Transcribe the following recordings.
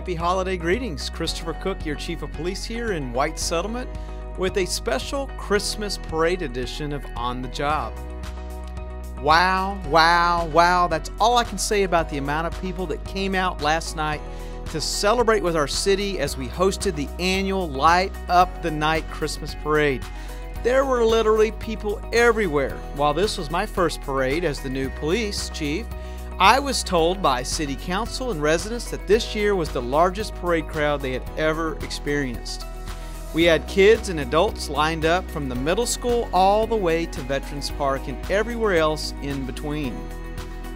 happy holiday greetings. Christopher Cook, your Chief of Police here in White Settlement with a special Christmas parade edition of On the Job. Wow, wow, wow. That's all I can say about the amount of people that came out last night to celebrate with our city as we hosted the annual Light Up the Night Christmas Parade. There were literally people everywhere. While this was my first parade as the new police chief, I was told by City Council and residents that this year was the largest parade crowd they had ever experienced. We had kids and adults lined up from the middle school all the way to Veterans Park and everywhere else in between.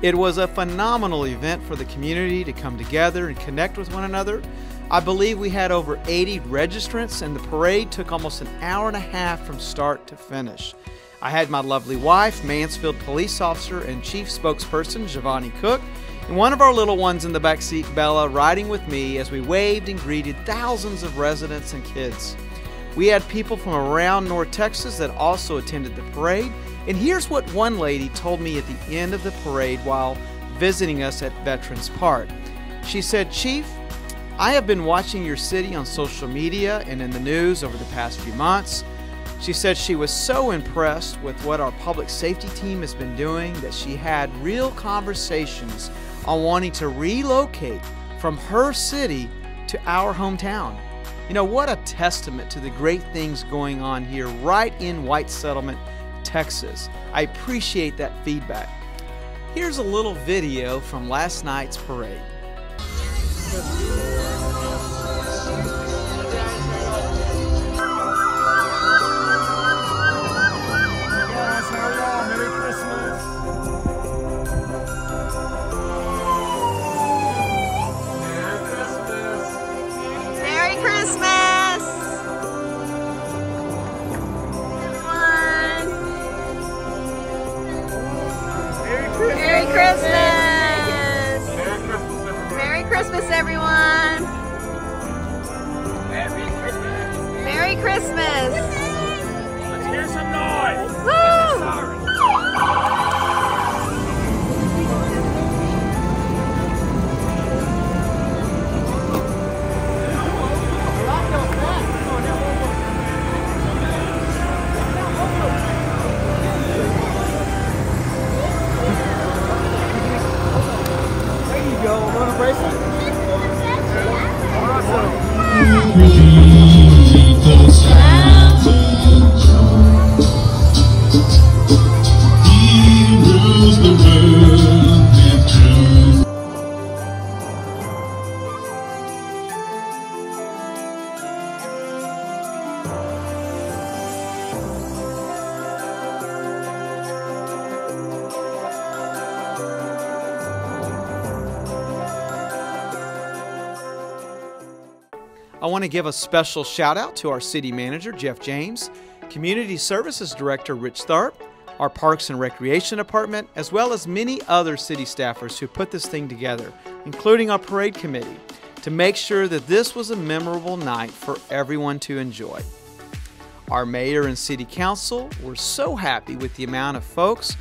It was a phenomenal event for the community to come together and connect with one another. I believe we had over 80 registrants and the parade took almost an hour and a half from start to finish. I had my lovely wife, Mansfield police officer and chief spokesperson Giovanni Cook, and one of our little ones in the back seat, Bella, riding with me as we waved and greeted thousands of residents and kids. We had people from around North Texas that also attended the parade, and here's what one lady told me at the end of the parade while visiting us at Veterans Park. She said, "Chief, I have been watching your city on social media and in the news over the past few months." She said she was so impressed with what our public safety team has been doing that she had real conversations on wanting to relocate from her city to our hometown. You know, what a testament to the great things going on here right in White Settlement, Texas. I appreciate that feedback. Here's a little video from last night's parade. Merry Christmas! Merry Christmas, everyone! Merry Christmas! Merry Christmas! Let's hear some noise! Woo! I want to give a special shout out to our city manager, Jeff James, community services director, Rich Tharp, our Parks and Recreation Department, as well as many other city staffers who put this thing together, including our parade committee, to make sure that this was a memorable night for everyone to enjoy. Our mayor and city council were so happy with the amount of folks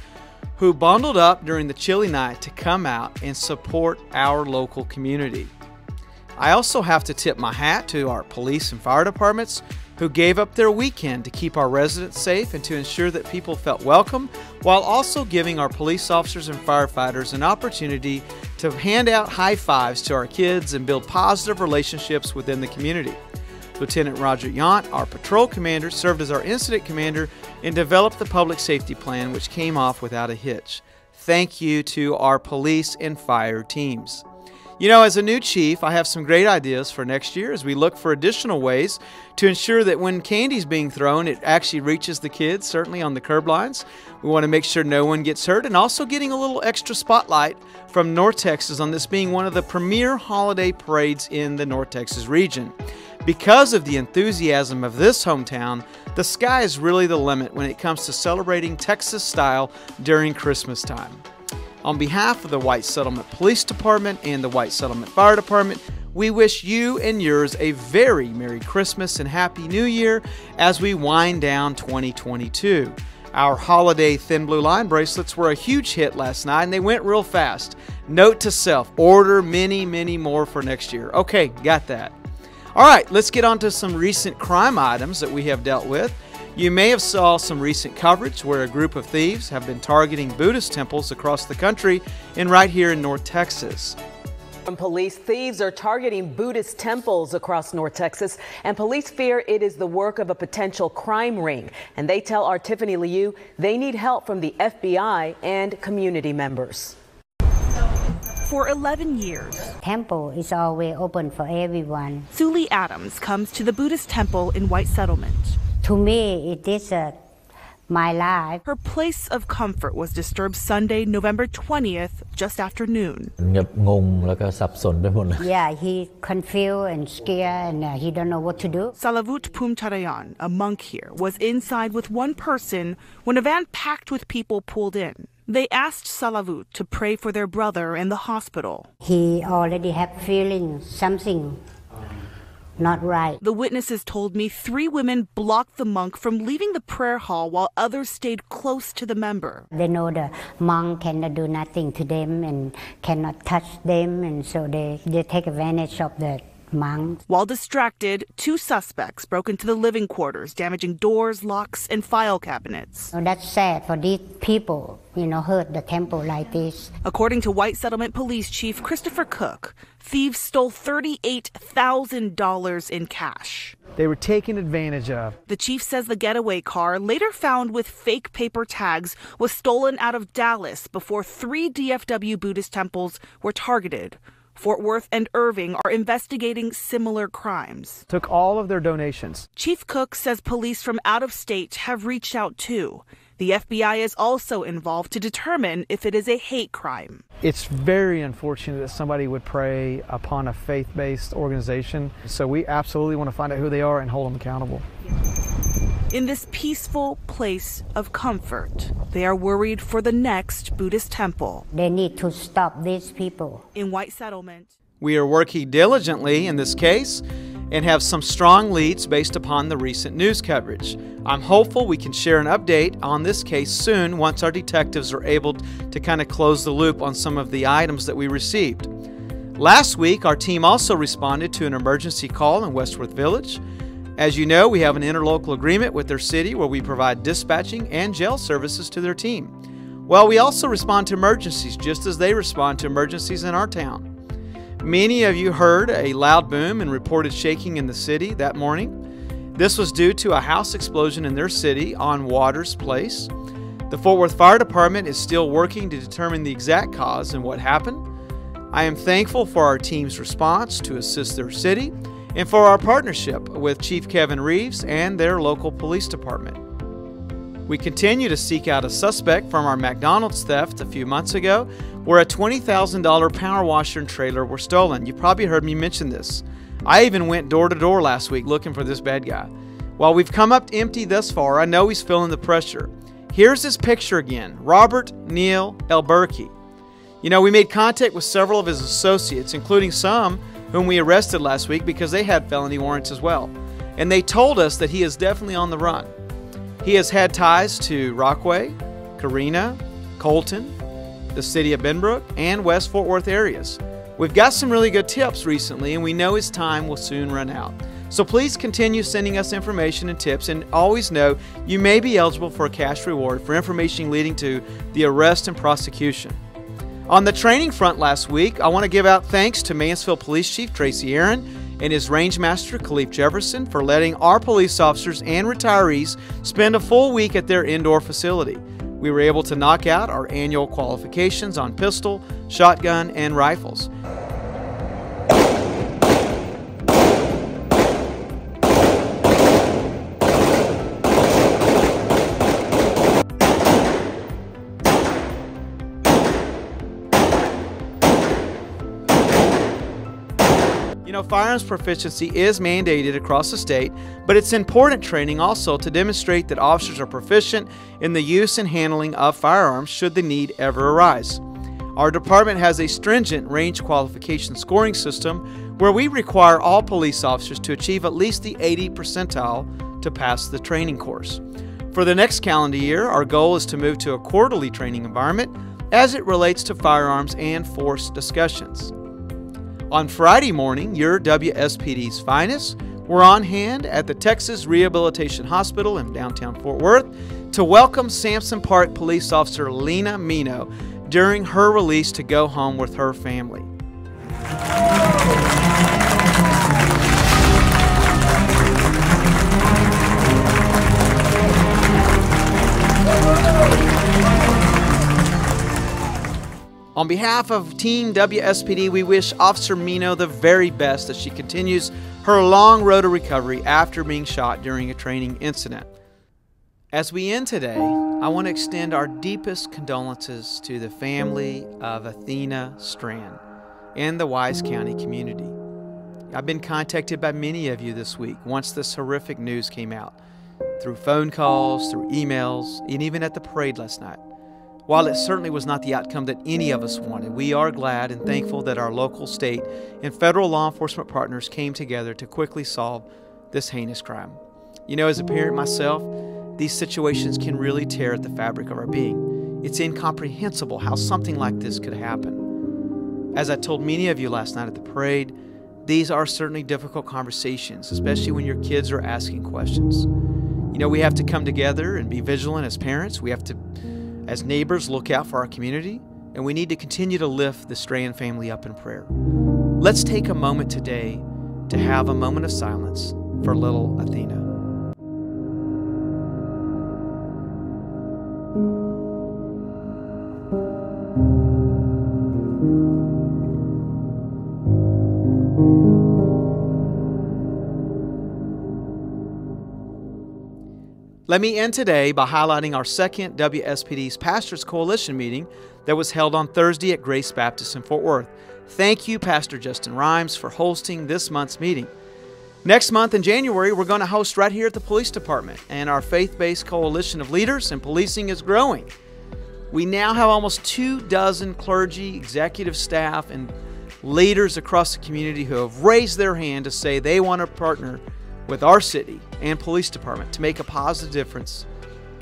who bundled up during the chilly night to come out and support our local community. I also have to tip my hat to our police and fire departments who gave up their weekend to keep our residents safe and to ensure that people felt welcome, while also giving our police officers and firefighters an opportunity to hand out high fives to our kids and build positive relationships within the community. Lieutenant Roger Yount, our patrol commander, served as our incident commander and developed the public safety plan, which came off without a hitch. Thank you to our police and fire teams. You know, as a new chief, I have some great ideas for next year as we look for additional ways to ensure that when candy's being thrown, it actually reaches the kids, certainly on the curb lines. We want to make sure no one gets hurt, and also getting a little extra spotlight from North Texas on this being one of the premier holiday parades in the North Texas region. Because of the enthusiasm of this hometown, the sky is really the limit when it comes to celebrating Texas style during Christmas time. On behalf of the White Settlement Police Department and the White Settlement Fire Department, we wish you and yours a very Merry Christmas and Happy New Year as we wind down 2022. Our holiday thin blue line bracelets were a huge hit last night, and they went real fast. Note to self, order many, many more for next year. Okay, got that. All right, let's get on to some recent crime items that we have dealt with. You may have saw some recent coverage where a group of thieves have been targeting Buddhist temples across the country and right here in North Texas. From police, thieves are targeting Buddhist temples across North Texas, and police fear it is the work of a potential crime ring. And they tell our Tiffany Liu they need help from the FBI and community members. For 11 years, temple is always open for everyone. Suli Adams comes to the Buddhist temple in White Settlement. To me, it is my life. Her place of comfort was disturbed Sunday, November 20th, just after noon. Yeah, he confused and scared, and he don't know what to do. Salavut Pumtarayan, a monk here, was inside with one person when a van packed with people pulled in. They asked Salavut to pray for their brother in the hospital. He already had feeling something not right. The witnesses told me 3 women blocked the monk from leaving the prayer hall while others stayed close to the member. They know the monk cannot do nothing to them and cannot touch them, and so they take advantage of the monk. While distracted, 2 suspects broke into the living quarters, damaging doors, locks, and file cabinets. So that's sad for these people, hurt the temple like this. According to White Settlement Police Chief Christopher Cook, thieves stole $38,000 in cash. They were taken advantage of. The chief says the getaway car, later found with fake paper tags, was stolen out of Dallas before 3 DFW Buddhist temples were targeted. Fort Worth and Irving are investigating similar crimes. Took all of their donations. Chief Cook says police from out of state have reached out too. The FBI is also involved to determine if it is a hate crime. It's very unfortunate that somebody would prey upon a faith-based organization. So we absolutely want to find out who they are and hold them accountable. In this peaceful place of comfort, they are worried for the next Buddhist temple. They need to stop these people. In White Settlement, we are working diligently in this case and have some strong leads based upon the recent news coverage. I'm hopeful we can share an update on this case soon once our detectives are able to kind of close the loop on some of the items that we received. Last week, our team also responded to an emergency call in Westworth Village. As you know, we have an interlocal agreement with their city where we provide dispatching and jail services to their team. Well, we also respond to emergencies just as they respond to emergencies in our town. Many of you heard a loud boom and reported shaking in the city that morning. This was due to a house explosion in their city on Waters Place. The Fort Worth Fire Department is still working to determine the exact cause and what happened. I am thankful for our team's response to assist their city and for our partnership with Chief Kevin Reeves and their local police department. We continue to seek out a suspect from our McDonald's theft a few months ago, where a $20,000 power washer and trailer were stolen. You probably heard me mention this. I even went door to door last week looking for this bad guy. While we've come up empty thus far, I know he's feeling the pressure. Here's his picture again, Robert Neal Elberke. We made contact with several of his associates, including some whom we arrested last week because they had felony warrants as well. And they told us that he is definitely on the run. He has had ties to Rockaway, Carina, Colton, the city of Benbrook, and West Fort Worth areas. We've got some really good tips recently, and we know his time will soon run out. So please continue sending us information and tips, and always know you may be eligible for a cash reward for information leading to the arrest and prosecution. On the training front last week, I want to give out thanks to Mansfield Police Chief Tracy Aaron and his Range Master Khalif Jefferson for letting our police officers and retirees spend a full week at their indoor facility. We were able to knock out our annual qualifications on pistol, shotgun, and rifles. Firearms proficiency is mandated across the state, but it's important training also to demonstrate that officers are proficient in the use and handling of firearms should the need ever arise. Our department has a stringent range qualification scoring system where we require all police officers to achieve at least the 80th percentile to pass the training course. For the next calendar year, our goal is to move to a quarterly training environment as it relates to firearms and force discussions. On Friday morning, your WSPD's finest were on hand at the Texas Rehabilitation Hospital in downtown Fort Worth to welcome Sampson Park police officer Lena Mino during her release to go home with her family. On behalf of Team WSPD, we wish Officer Mino the very best as she continues her long road to recovery after being shot during a training incident. As we end today, I want to extend our deepest condolences to the family of Athena Strand and the Wise County community. I've been contacted by many of you this week once this horrific news came out, through phone calls, through emails, and even at the parade last night. While it certainly was not the outcome that any of us wanted, we are glad and thankful that our local, state, and federal law enforcement partners came together to quickly solve this heinous crime. You know, as a parent myself, these situations can really tear at the fabric of our being. It's incomprehensible how something like this could happen. As I told many of you last night at the parade, these are certainly difficult conversations, especially when your kids are asking questions. You know, we have to come together and be vigilant as parents. We have to, as neighbors, look out for our community, and we need to continue to lift the Strand family up in prayer. Let's take a moment today to have a moment of silence for little Athena. Let me end today by highlighting our second WSPD's Pastors Coalition meeting that was held on Thursday at Grace Baptist in Fort Worth. Thank you, Pastor Justin Rhymes, for hosting this month's meeting. Next month in January, we're going to host right here at the police department, and our faith-based coalition of leaders in policing is growing. We now have almost 24 clergy, executive staff, and leaders across the community who have raised their hand to say they want to partner with our city and police department to make a positive difference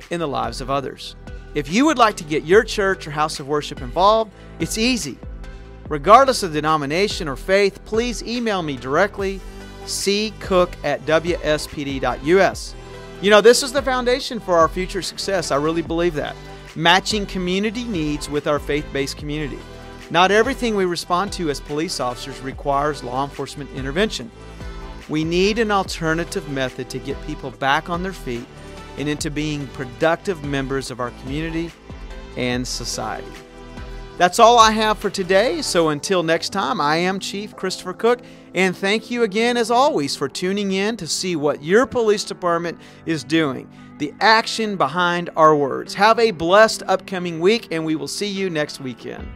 in the lives of others. If you would like to get your church or house of worship involved, it's easy. Regardless of denomination or faith, please email me directly, ccook@wspd.us. You know, this is the foundation for our future success. I really believe that. Matching community needs with our faith-based community. Not everything we respond to as police officers requires law enforcement intervention. We need an alternative method to get people back on their feet and into being productive members of our community and society. That's all I have for today, so until next time, I am Chief Christopher Cook, and thank you again, as always, for tuning in to see what your police department is doing, the action behind our words. Have a blessed upcoming week, and we will see you next weekend.